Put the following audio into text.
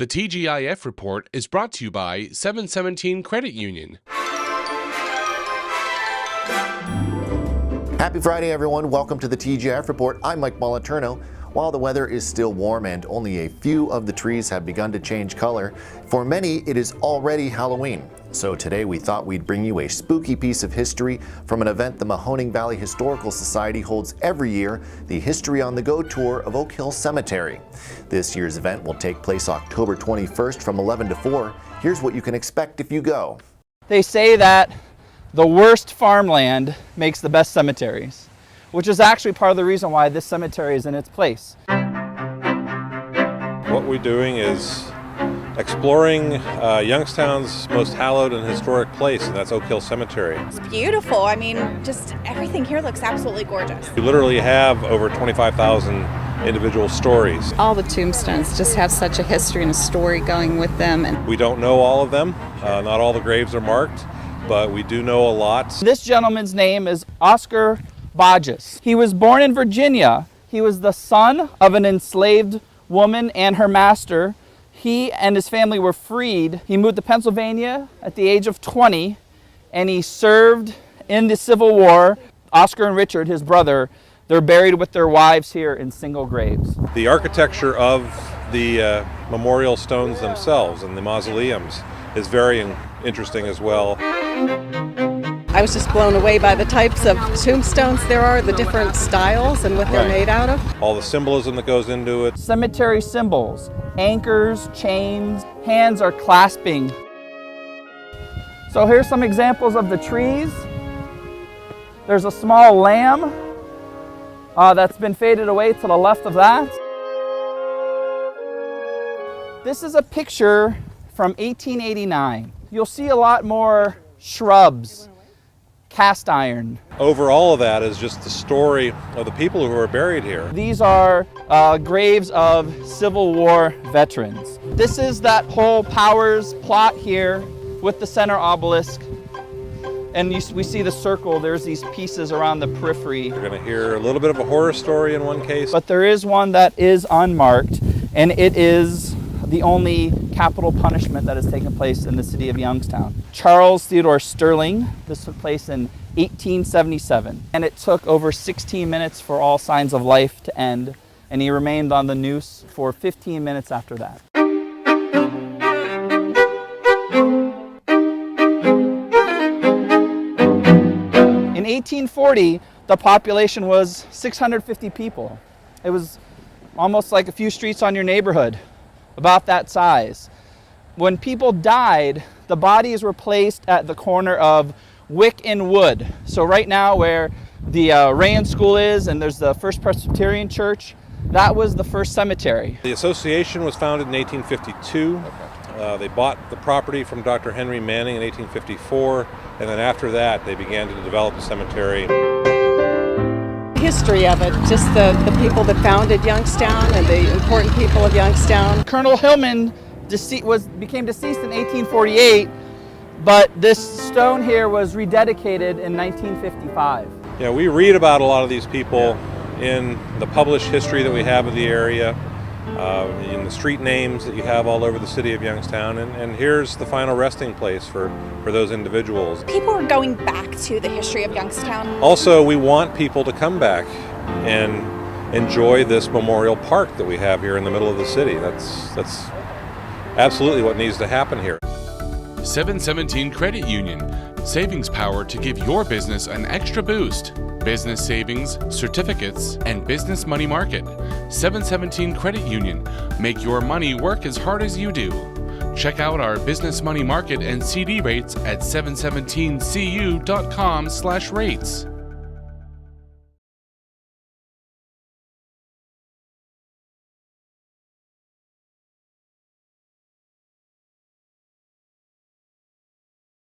The TGIF report is brought to you by 717 Credit Union. Happy Friday, everyone. Welcome to the TGIF report. I'm Mike Moliterno. While the weather is still warm and only a few of the trees have begun to change color, for many it is already Halloween. So today we thought we'd bring you a spooky piece of history from an event the Mahoning Valley Historical Society holds every year, the History on the Go tour of Oak Hill Cemetery. This year's event will take place October 21st from 11 to 4. Here's what you can expect if you go. They say that the worst farmland makes the best cemeteries, which is actually part of the reason why this cemetery is in its place. What we're doing is exploring Youngstown's most hallowed and historic place, and that's Oak Hill Cemetery. It's beautiful. I mean, just everything here looks absolutely gorgeous. We literally have over 25,000 individual stories. All the tombstones just have such a history and a story going with them. And we don't know all of them. Not all the graves are marked, but we do know a lot. This gentleman's name is Oscar Bodges. He was born in Virginia. He was the son of an enslaved woman and her master. He and his family were freed. He moved to Pennsylvania at the age of 20, and he served in the Civil War. Oscar and Richard, his brother, they're buried with their wives here in single graves. The architecture of the memorial stones themselves and the mausoleums is very interesting as well. I was just blown away by the types of tombstones there are, the different styles and what they're made out of. All the symbolism that goes into it. Cemetery symbols, anchors, chains, hands are clasping. So here's some examples of the trees. There's a small lamb that's been faded away to the left of that. This is a picture from 1889. You'll see a lot more shrubs, cast iron. Over all of that is just the story of the people who are buried here. These are graves of Civil War veterans. This is that whole Powers plot here with the center obelisk. And we see the circle, there's these pieces around the periphery. You're going to hear a little bit of a horror story in one case. But there is one that is unmarked, and it is the only capital punishment that has taken place in the city of Youngstown. Charles Theodore Sterling. This took place in 1877, and it took over 16 minutes for all signs of life to end, and he remained on the noose for 15 minutes after that. In 1840, the population was 650 people. It was almost like a few streets on your neighborhood, about that size. When people died, the bodies were placed at the corner of Wick and Wood. So right now where the Rayan School is, and there's the First Presbyterian Church, that was the first cemetery. The association was founded in 1852. They bought the property from Dr. Henry Manning in 1854, and then after that they began to develop the cemetery. History of it, just the people that founded Youngstown and the important people of Youngstown. Colonel Hillman became deceased in 1848, but this stone here was rededicated in 1955. Yeah, we read about a lot of these people in the published history that we have of the area, in the street names that you have all over the city of Youngstown, and here's the final resting place for those individuals. People are going back to the history of Youngstown. Also, we want people to come back and enjoy this memorial park that we have here in the middle of the city. That's absolutely what needs to happen here. 717 Credit Union. Savings power to give your business an extra boost. Business savings, certificates, and business money market. 717 Credit Union. Make your money work as hard as you do. Check out our business money market and CD rates at 717cu.com/rates.